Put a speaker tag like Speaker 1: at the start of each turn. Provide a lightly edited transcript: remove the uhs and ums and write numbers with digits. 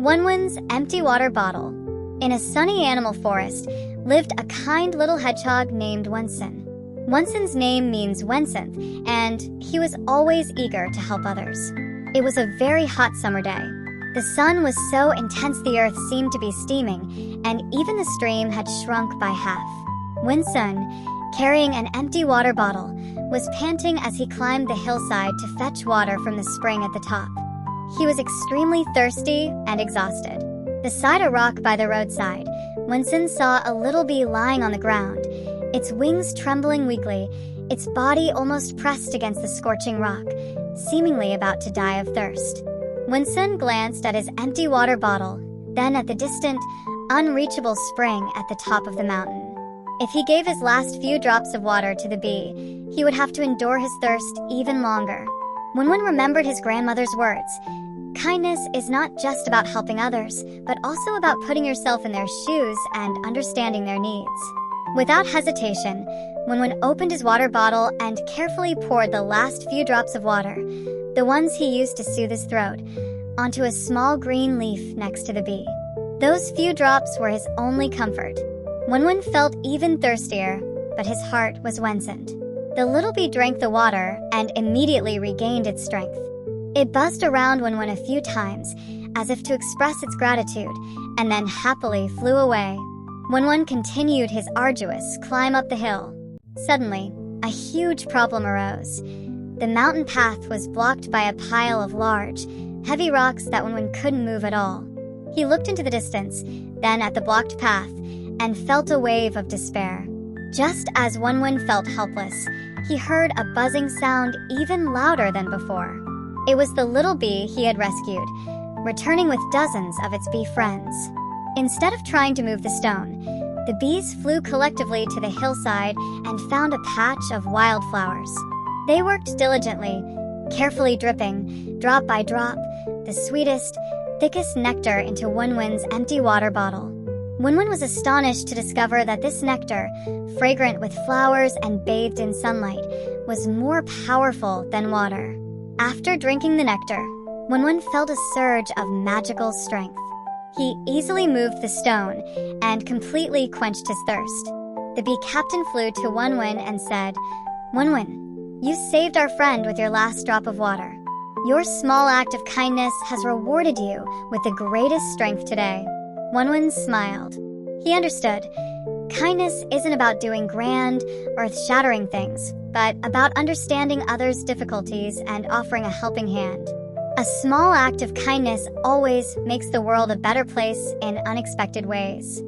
Speaker 1: Wenwen's empty water bottle. In a sunny animal forest lived a kind little hedgehog named Wenwen. Wenwen's name means Wenwen, and he was always eager to help others. It was a very hot summer day. The sun was so intense the earth seemed to be steaming, and even the stream had shrunk by half. Wenwen, carrying an empty water bottle, was panting as he climbed the hillside to fetch water from the spring at the top. He was extremely thirsty and exhausted. Beside a rock by the roadside, Wenwen saw a little bee lying on the ground, its wings trembling weakly, its body almost pressed against the scorching rock, seemingly about to die of thirst. Wenwen glanced at his empty water bottle, then at the distant, unreachable spring at the top of the mountain. If he gave his last few drops of water to the bee, he would have to endure his thirst even longer. Wenwen remembered his grandmother's words. Kindness is not just about helping others, but also about putting yourself in their shoes and understanding their needs. Without hesitation, Wenwen opened his water bottle and carefully poured the last few drops of water, the ones he used to soothe his throat, onto a small green leaf next to the bee. Those few drops were his only comfort. Wenwen felt even thirstier, but his heart was Wenwen. The little bee drank the water and immediately regained its strength. It buzzed around Wenwen a few times, as if to express its gratitude, and then happily flew away. Wenwen continued his arduous climb up the hill. Suddenly, a huge problem arose. The mountain path was blocked by a pile of large, heavy rocks that Wenwen couldn't move at all. He looked into the distance, then at the blocked path, and felt a wave of despair. Just as Wenwen felt helpless, he heard a buzzing sound even louder than before. It was the little bee he had rescued, returning with dozens of its bee friends. Instead of trying to move the stone, the bees flew collectively to the hillside and found a patch of wildflowers. They worked diligently, carefully dripping, drop by drop, the sweetest, thickest nectar into Wenwen's empty water bottle. Wenwen was astonished to discover that this nectar, fragrant with flowers and bathed in sunlight, was more powerful than water. After drinking the nectar, Wenwen felt a surge of magical strength. He easily moved the stone and completely quenched his thirst. The bee captain flew to Wenwen and said, "Wenwen, you saved our friend with your last drop of water. Your small act of kindness has rewarded you with the greatest strength today." Wenwen smiled. He understood. Kindness isn't about doing grand, earth-shattering things, but about understanding others' difficulties and offering a helping hand. A small act of kindness always makes the world a better place in unexpected ways.